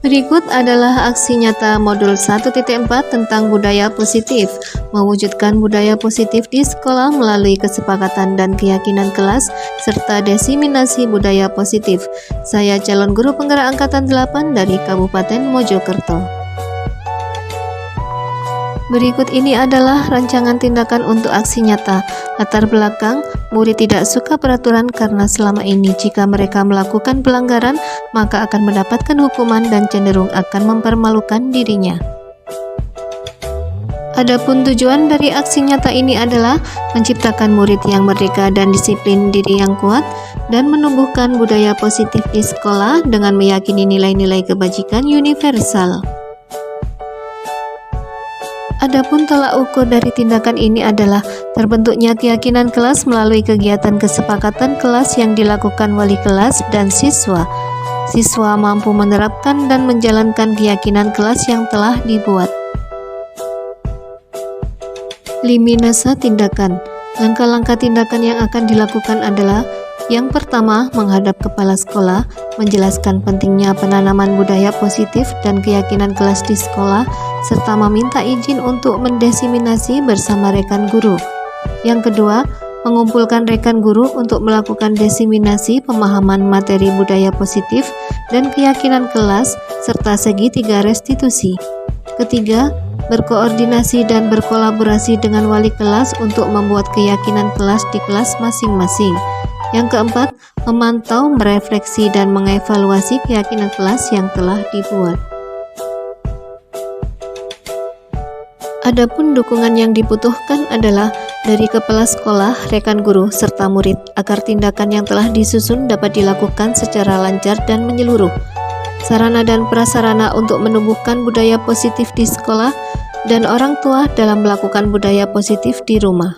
Berikut adalah aksi nyata modul 1.4 tentang budaya positif, mewujudkan budaya positif di sekolah melalui kesepakatan dan keyakinan kelas, serta diseminasi budaya positif. Saya calon guru penggerak angkatan 8 dari Kabupaten Mojokerto. Berikut ini adalah rancangan tindakan untuk aksi nyata. Latar belakang, murid tidak suka peraturan karena selama ini jika mereka melakukan pelanggaran, maka akan mendapatkan hukuman dan cenderung akan mempermalukan dirinya. Adapun tujuan dari aksi nyata ini adalah menciptakan murid yang merdeka dan disiplin diri yang kuat, dan menumbuhkan budaya positif di sekolah dengan meyakini nilai-nilai kebajikan universal. Adapun tolak ukur dari tindakan ini adalah terbentuknya keyakinan kelas melalui kegiatan kesepakatan kelas yang dilakukan wali kelas dan siswa. Siswa mampu menerapkan dan menjalankan keyakinan kelas yang telah dibuat. Liminasa tindakan. Langkah-langkah tindakan yang akan dilakukan adalah: yang pertama, menghadap kepala sekolah, menjelaskan pentingnya penanaman budaya positif dan keyakinan kelas di sekolah, serta meminta izin untuk mendiseminasi bersama rekan guru. Yang kedua, mengumpulkan rekan guru untuk melakukan diseminasi pemahaman materi budaya positif dan keyakinan kelas, serta segitiga restitusi. Ketiga, berkoordinasi dan berkolaborasi dengan wali kelas untuk membuat keyakinan kelas di kelas masing-masing. Yang keempat, memantau, merefleksi, dan mengevaluasi keyakinan kelas yang telah dibuat. Adapun dukungan yang dibutuhkan adalah dari kepala sekolah, rekan guru, serta murid, agar tindakan yang telah disusun dapat dilakukan secara lancar dan menyeluruh. Sarana dan prasarana untuk menumbuhkan budaya positif di sekolah, dan orang tua dalam melakukan budaya positif di rumah.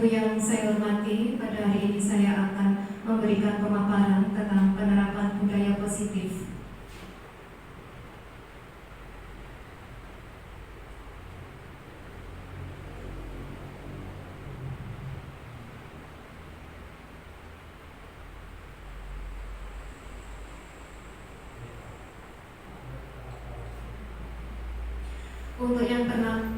Ibu yang saya hormati, pada hari ini saya akan memberikan pemaparan tentang penerapan budaya positif. Untuk yang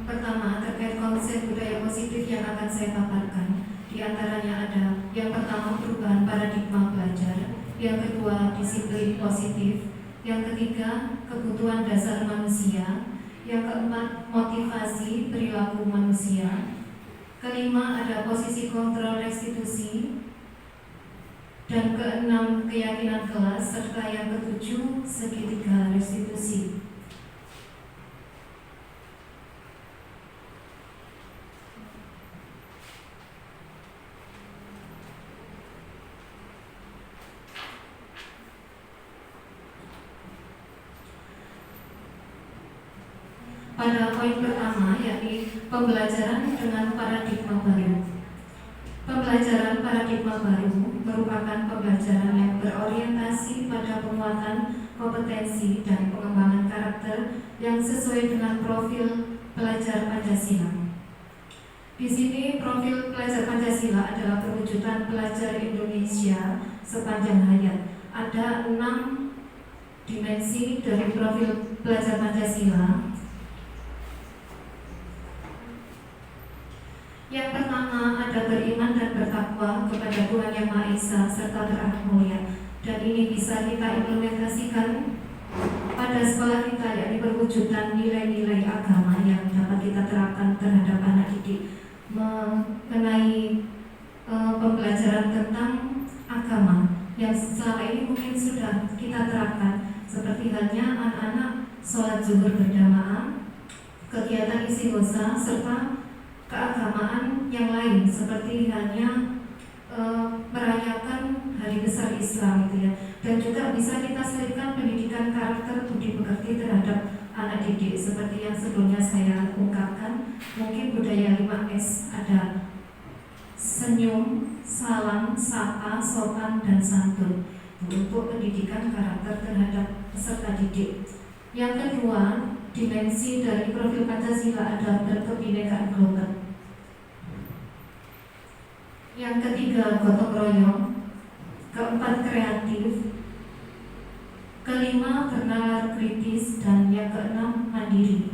pertama terkait konsep budaya positif yang akan saya paparkan, di antaranya ada yang pertama perubahan paradigma belajar, yang kedua disiplin positif, yang ketiga kebutuhan dasar manusia, yang keempat motivasi perilaku manusia, kelima ada posisi kontrol restitusi, dan keenam keyakinan kelas, serta yang ketujuh segitiga restitusi. Pada poin pertama, yakni pembelajaran dengan paradigma baru. Pembelajaran paradigma baru merupakan pembelajaran yang berorientasi pada penguatan kompetensi dan pengembangan karakter yang sesuai dengan profil pelajar Pancasila. Di sini profil pelajar Pancasila adalah perwujudan pelajar Indonesia sepanjang hayat. Ada 6 dimensi dari profil pelajar Pancasila. Yang pertama ada beriman dan bertakwa kepada Tuhan Yang Maha Esa serta berakhlak mulia, dan ini bisa kita implementasikan pada sekolah kita, yakni perwujudan nilai-nilai agama yang dapat kita terapkan terhadap anak didik mengenai pembelajaran tentang agama yang selama ini mungkin sudah kita terapkan, seperti halnya anak-anak sholat zuhur berjamaah, kegiatan istighosa, serta keagamaan yang lain seperti halnya merayakan hari besar Islam gitu ya. Dan juga bisa kita selipkan pendidikan karakter budi pekerti terhadap anak didik seperti yang sebelumnya saya ungkapkan. Mungkin budaya 5S ada senyum, salam, sapa, sopan, dan santun untuk pendidikan karakter terhadap peserta didik. Yang kedua, dimensi dari profil Pancasila adalah berkebinekaan global. Yang ketiga, gotong royong. Keempat, kreatif. Kelima, bernalar kritis. Dan yang keenam, mandiri.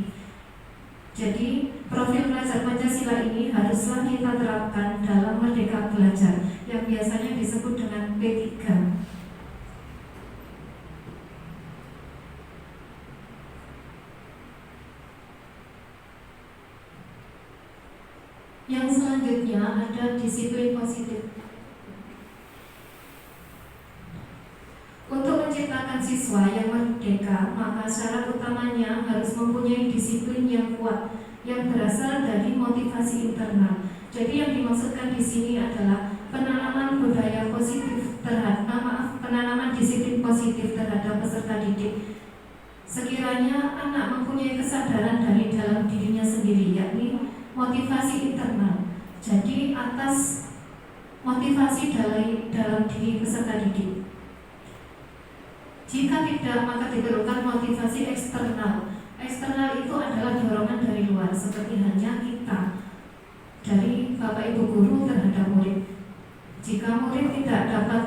Jadi, profil pelajar Pancasila ini haruslah kita terapkan dalam Merdeka Belajar yang biasanya disebut dengan P3. Yang selanjutnya ada disiplin positif. Untuk menciptakan siswa yang merdeka, maka syarat utamanya harus mempunyai disiplin yang kuat yang berasal dari motivasi internal. Jadi yang dimaksudkan di sini adalah penanaman budaya positif penanaman disiplin positif terhadap peserta didik. Sekiranya anak mempunyai kesadaran dari dalam dirinya sendiri, yakni motivasi internal. Jadi atas motivasi dalam diri peserta didik. Jika tidak, maka diperlukan motivasi eksternal. Eksternal itu adalah dorongan dari luar, seperti halnya kita, dari Bapak Ibu guru terhadap murid. Jika murid tidak dapat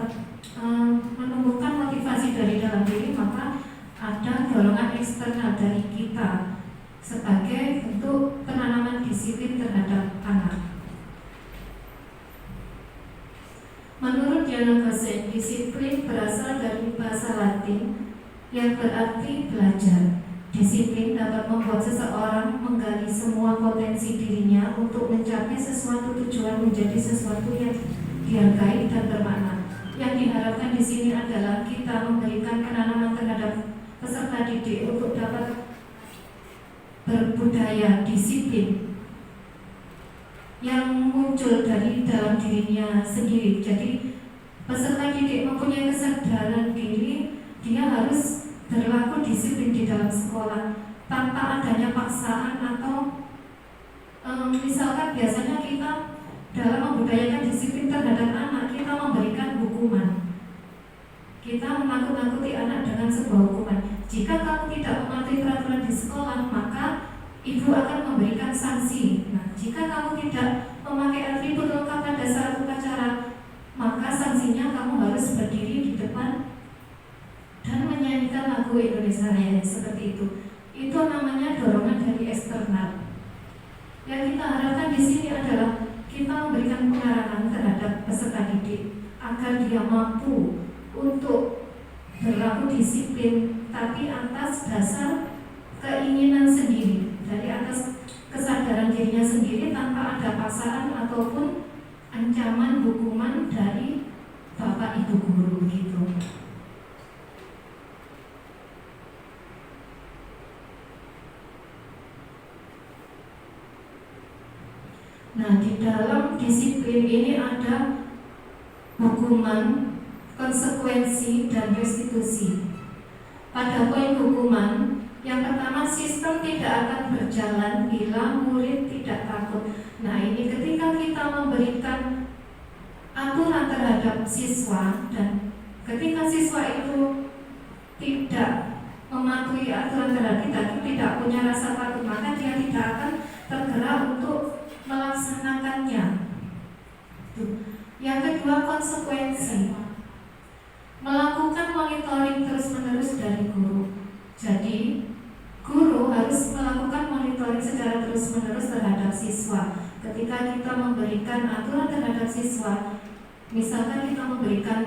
menumbuhkan motivasi dari dalam diri, maka ada dorongan eksternal dari kita sebagai bentuk penanaman disiplin terhadap anak. Menurut Diana Gosek, disiplin berasal dari bahasa Latin yang berarti belajar. Disiplin dapat membuat seseorang menggali semua potensi dirinya untuk mencapai sesuatu tujuan menjadi sesuatu yang dihargai dan bermakna. Yang diharapkan di sini adalah kita memberikan penanaman terhadap peserta didik untuk dapat berbudaya disiplin yang muncul dari dalam dirinya sendiri. Jadi peserta didik mempunyai kesadaran diri, dia harus berlaku disiplin di dalam sekolah tanpa adanya paksaan atau misalkan biasanya kita dalam membudayakan disiplin terhadap anak, kita memberikan hukuman. Kita menakut-nakuti anak dengan sebuah hukuman. Jika kamu tidak mematuhi peraturan di sekolah, maka ibu akan memberikan sanksi. Nah, jika kamu tidak memakai atribut lengkap pada saat upacara, maka sanksinya kamu harus berdiri di depan dan menyanyikan lagu Indonesia Raya, seperti itu. Itu namanya dorongan dari eksternal. Yang kita harapkan di sini adalah kita memberikan pengarahan terhadap peserta didik agar dia mampu untuk berlaku disiplin, tapi atas dasar keinginan sendiri, dari atas kesadaran dirinya sendiri tanpa ada paksaan ataupun ancaman hukuman dari bapak ibu guru gitu. Nah, di dalam disiplin ini ada hukuman, konsekuensi, dan restitusi. Pada poin hukuman, yang pertama, sistem tidak akan berjalan bila murid tidak takut. Nah, ini ketika kita memberikan aturan terhadap siswa, dan ketika siswa itu tidak mematuhi aturan terhadap kita, tidak punya rasa takut, maka dia tidak akan tergerak untuk melaksanakannya. Yang kedua, konsekuensi. Melakukan monitoring terus-menerus dari guru. Jadi, guru harus melakukan monitoring secara terus-menerus terhadap siswa. Ketika kita memberikan aturan terhadap siswa, misalkan kita memberikan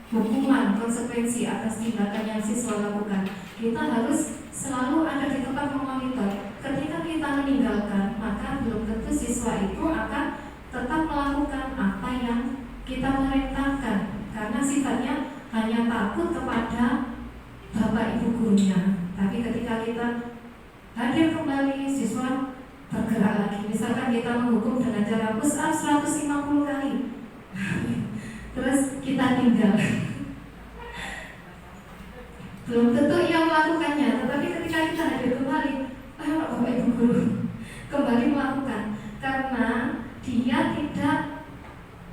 hukuman, konsekuensi atas tindakan yang siswa lakukan, kita harus selalu ada di tempat memonitor. Ketika kita meninggalkan, maka belum tentu siswa itu akan tetap melakukan apa yang kita perintahkan, karena sifatnya hanya takut kepada bapak ibu gurunya. Tapi ketika kita hadir kembali, siswa bergerak lagi. Misalkan kita menghukum dengan cara push up 150 kali, terus kita tinggal. Belum tentu ia melakukannya, tetapi ketika kita hadir kembali, bapak ibu guru kembali melakukan, karena dia tidak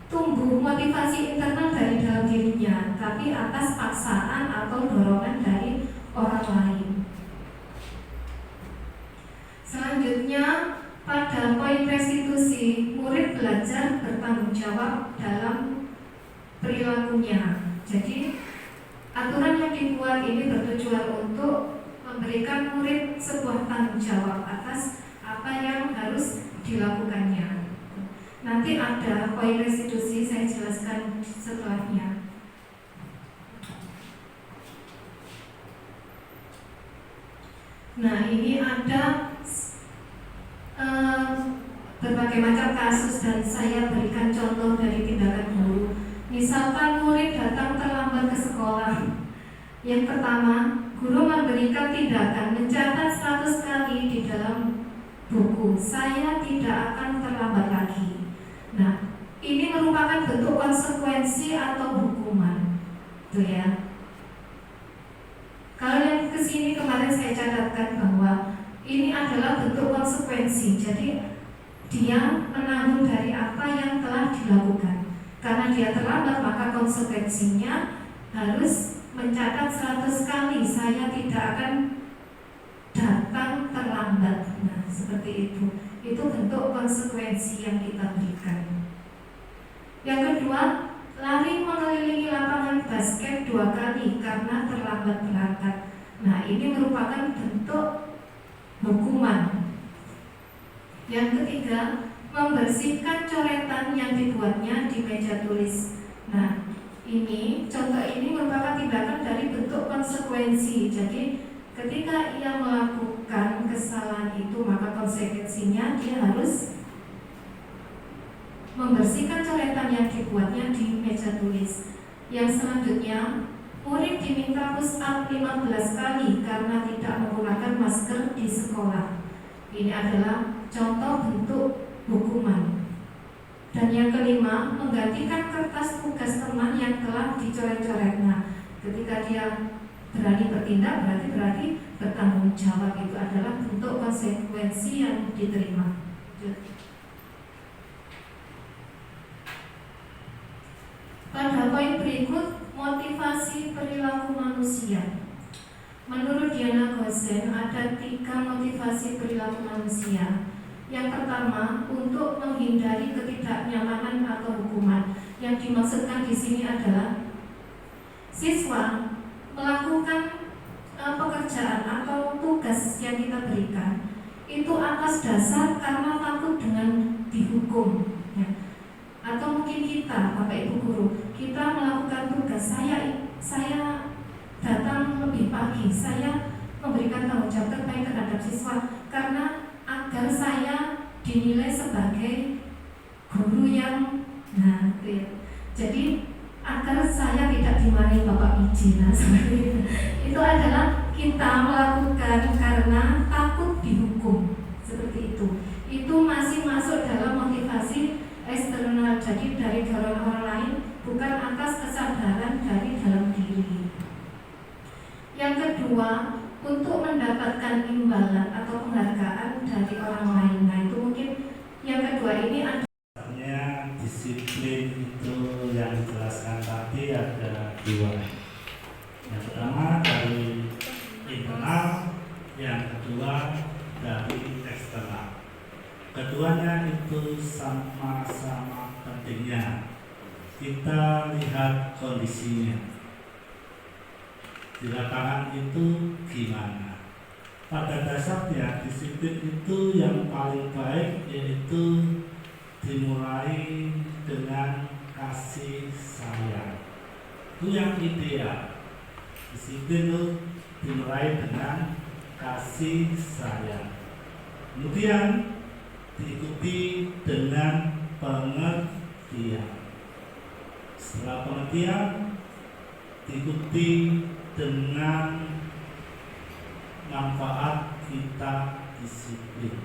tumbuh motivasi internal dari dalam dirinya, tapi atas paksaan atau dorongan dari orang lain. Selanjutnya, pada poin restitusi, murid belajar bertanggung jawab dalam perilakunya. Jadi, aturan yang dibuat ini bertujuan untuk memberikan murid sebuah tanggung jawab atas apa yang harus dilakukannya. Nanti ada poin restitusi, saya jelaskan setelahnya. Nah, ini ada berbagai macam kasus dan saya berikan contoh dari tindakan guru. Misalkan murid datang terlambat ke sekolah. Yang pertama, guru memberikan tindakan mencatat 100 kali di dalam buku, saya tidak akan terlambat lagi. Nah, ini merupakan bentuk konsekuensi atau hukuman, tuh ya. Kalau yang kesini kemarin saya catatkan bahwa ini adalah bentuk konsekuensi. Jadi dia menanggung dari apa yang telah dilakukan. Karena dia terlambat, maka konsekuensinya harus mencatat 100 kali saya tidak akan datang terlambat. Nah, seperti itu. Itu bentuk konsekuensi yang kita berikan. Yang kedua, lari mengelilingi lapangan basket 2 kali karena terlambat berangkat. Nah, ini merupakan bentuk hukuman. Yang ketiga, membersihkan coretan yang dibuatnya di meja tulis. Nah, ini contoh ini merupakan tindakan dari bentuk konsekuensi. Jadi ketika ia melakukan kesalahan itu, maka konsekuensinya dia harus membersihkan coretan yang dibuatnya di meja tulis. Yang selanjutnya, murid diminta push up 15 kali karena tidak menggunakan masker di sekolah. Ini adalah contoh bentuk hukuman. Dan yang kelima, menggantikan kertas tugas teman yang telah dicoret-coret. Nah, ketika dia berani bertindak, berarti bertanggung jawab. Itu adalah bentuk konsekuensi yang diterima. Pada poin berikut, motivasi perilaku manusia. Menurut Diana Gosen, ada 3 motivasi perilaku manusia. Yang pertama, untuk menghindari ketidaknyamanan atau hukuman. Yang dimaksudkan di sini adalah siswa melakukan pekerjaan atau tugas yang kita berikan itu atas dasar karena takut dengan dihukum, ya. Atau mungkin kita, Bapak Ibu guru, kita melakukan tugas, saya datang lebih pagi, saya memberikan tanggung jawab terbaik terhadap siswa karena agar saya dinilai sebagai guru yang itu ya. Jadi agar saya tidak dimarahi Bapak Iji, seperti itu. Itu adalah kita melakukan karena takut dihukum, seperti itu. Itu masih masuk dalam motivasi eksternal, jadi dari dorongan orang lain, bukan atas kesadaran dari dalam diri. Yang kedua, untuk mendapatkan imbalan atau penghargaan dari orang lain. Nah, itu mungkin yang kedua ini ada disiplin itu yang dijelaskan tadi ada 2. Yang pertama dari internal, yang kedua dari eksternal. Keduanya itu sama-sama pentingnya. Kita lihat kondisinya. Di lapangan itu gimana? Pada dasarnya disiplin itu yang paling baik yaitu dimulai dengan kasih sayang. Itu yang ideal. Disiplin itu dimulai dengan kasih sayang. Kemudian diikuti dengan pengertian. Setelah pengertian diikuti dengan manfaat kita disiplin.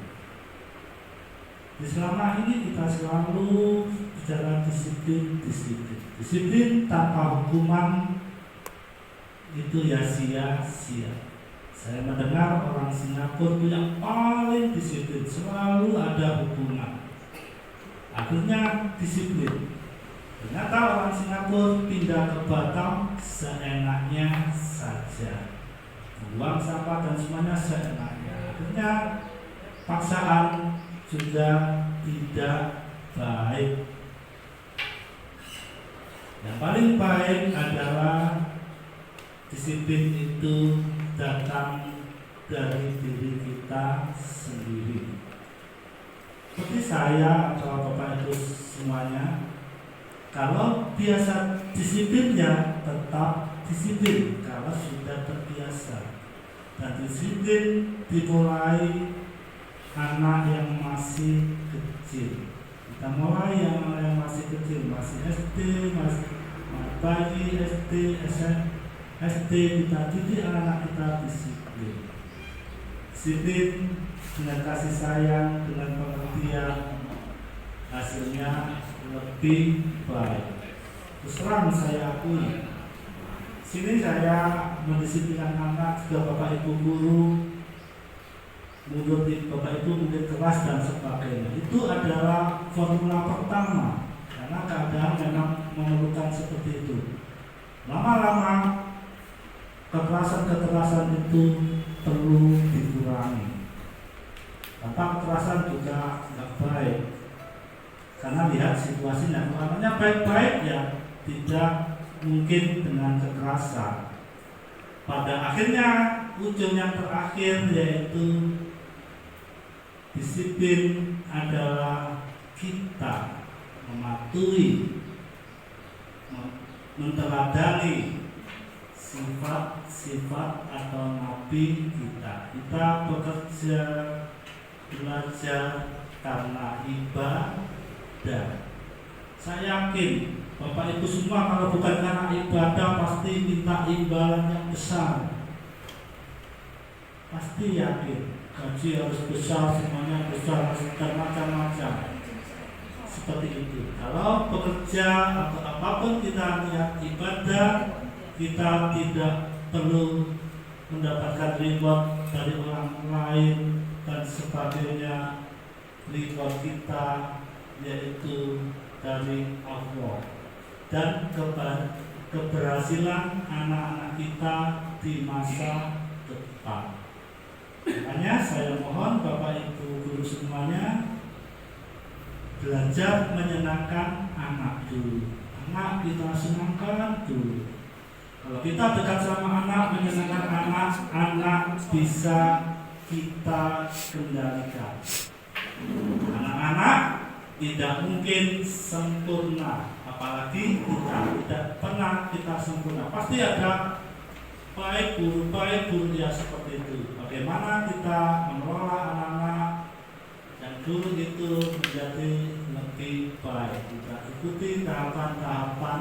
Di selama ini kita selalu bicara disiplin. Disiplin tanpa hukuman itu ya sia-sia. Saya mendengar orang Singapura itu yang paling disiplin, selalu ada hukuman. Akhirnya disiplin. Ternyata orang Singapura pindah ke Batam seenaknya saja, buang sampah dan semuanya seenaknya. Akhirnya paksaan juga tidak baik. Yang paling baik adalah disiplin itu datang dari diri kita sendiri. Seperti saya atau Bapak Ibu semuanya, kalau biasa disiplin ya tetap disiplin kalau sudah terbiasa. Dan disiplin dimulai anak yang masih kecil. Kita mulai yang masih kecil, masih SD, masih bayi, SD, SD, kita didik anak kita disiplin. Disiplin dengan kasih sayang, dengan pengertian, hasilnya lebih baik. Terus terang saya akui, sini saya mendisiplinkan anak, juga Bapak Ibu guru, menurut Bapak Ibu mungkin keras dan sebagainya. Itu adalah formula pertama, karena keadaan memang memerlukan seperti itu. Lama-lama kekerasan itu perlu dikurangi. Tanpa kekerasan juga tidak baik. Karena lihat situasinya, makanya baik-baik ya tidak mungkin dengan kekerasan. Pada akhirnya ujung yang terakhir yaitu disiplin adalah kita mematuhi, menteladani sifat-sifat atau nabi kita. Kita bekerja, belajar karena ibadah. Saya yakin Bapak Ibu semua kalau bukan karena ibadah pasti minta imbalan yang besar. Pasti yakin gaji harus besar, semuanya besar, dan macam-macam. Seperti itu. Kalau bekerja atau apapun kita niat ibadah, kita tidak perlu mendapatkan reward dari orang lain dan sebagainya. Reward kita yaitu dari Allah. dan keberhasilan anak-anak kita di masa depan. Makanya saya mohon Bapak Ibu guru semuanya belajar menyenangkan anak dulu. Anak kita senangkan dulu. Kalau kita dekat sama anak, menyenangkan anak, anak bisa kita kendalikan. Anak-anak tidak mungkin sempurna, apalagi kita tidak pernah kita sempurna. Pasti ada baik buruk ya seperti itu. Bagaimana kita mengelola anak-anak dan guru itu menjadi lebih baik. Kita ikuti tahapan-tahapan,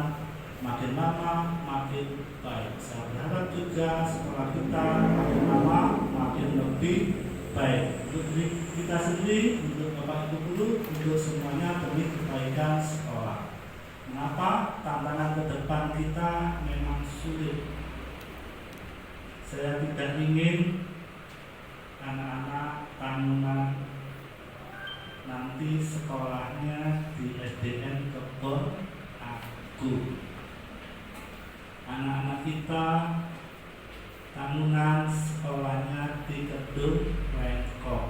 makin lama makin baik. Saya berharap juga sekolah kita makin lama makin lebih baik. Untuk diri kita sendiri, untuk Bapak Ibu guru, untuk semuanya demi kebaikan sekolah. Mengapa tantangan ke depan kita memang sulit? Saya tidak ingin anak-anak Tangunan nanti sekolahnya di SDN Kebon Agung. Anak-anak kita Tangunan sekolahnya di Kedung Lekong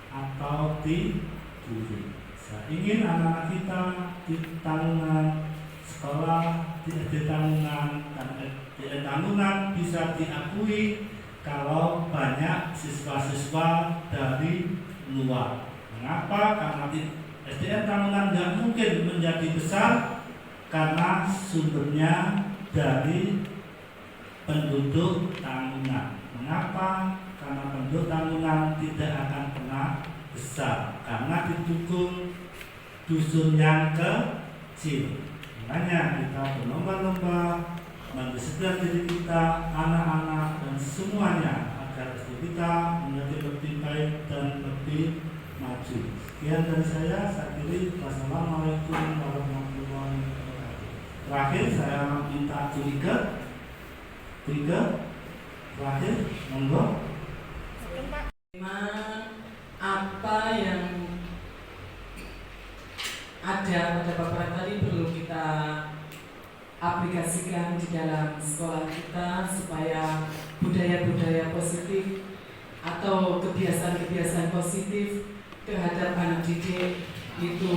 atau di Buri. Saya ingin anak-anak kita di Tangunan sekolah di SD Tangunan dan SD Tangunan bisa diakui kalau banyak siswa-siswa dari luar. Mengapa? Karena di SDN Tangunan nggak mungkin menjadi besar karena sumbernya dari penduduk Tangunan. Mengapa? Karena penduduk Tangunan tidak akan pernah besar karena didukung dusun yang kecil. Makanya kita berlomba-lomba mendisiplin diri kita, anak-anak dan semuanya agar SD kita menjadi lebih baik dan lebih maju. Sekian dari saya kiri. Wassalamualaikum warahmatullahi wabarakatuh. Terakhir saya minta tiga terakhir, monggo. Apa yang ada pada paparan tadi perlu kita aplikasikan di dalam sekolah kita supaya budaya-budaya positif atau kebiasaan-kebiasaan positif terhadap anak didik itu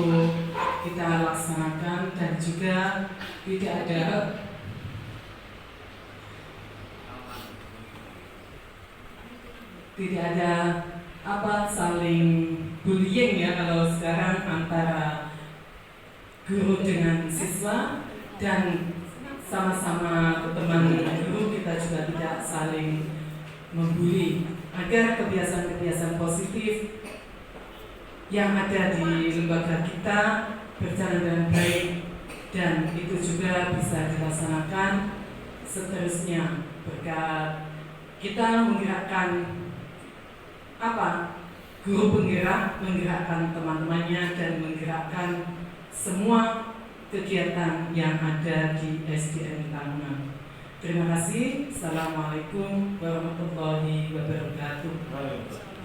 kita laksanakan dan juga tidak ada saling bullying ya kalau sekarang antara guru dengan siswa, dan sama-sama teman guru kita juga tidak saling membuli agar kebiasaan-kebiasaan positif yang ada di lembaga kita berjalan dengan baik dan itu juga bisa dilaksanakan seterusnya berkat kita menggerakkan guru penggerak, menggerakkan teman-temannya dan menggerakkan semua kegiatan yang ada di SDN Tangunan. Terima kasih. Assalamualaikum warahmatullahi wabarakatuh.